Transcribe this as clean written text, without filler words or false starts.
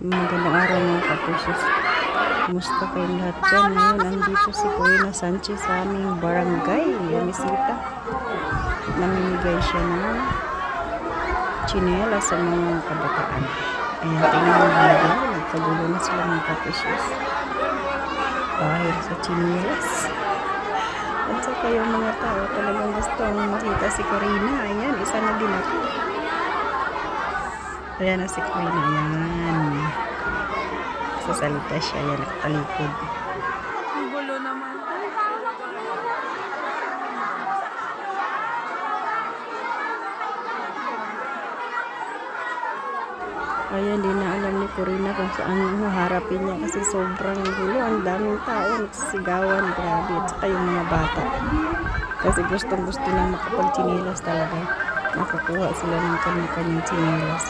Magandang araw mga kapusos. Kumusta kayong lahat dyan? Ngayon, nandito si Corina Sanchez sa aming barangay. Yamisita. Namimigay siya ng chinela sa mga kabataan. Ayan, tingnan mo nila. Nagkagulo na sila mga kapusos. Dahil sa chinelas. At saka yung mga tao talagang gusto makita si Corina. Ayan, isa na din ako. Ayan na si Corina. Ayan. Sasalita siya. Ayan, nakatalikod. Ang gulo naman. Ayan, di na alam ni Corina kung saan haharapin niya kasi sobrang gulo. Ang daming tao, nagsisigawan. Grabe. At saka yung mga bata. Kasi gustong-gusto lang makapag-chinelas talaga. Nakakuha sila ng kanyang chinelas.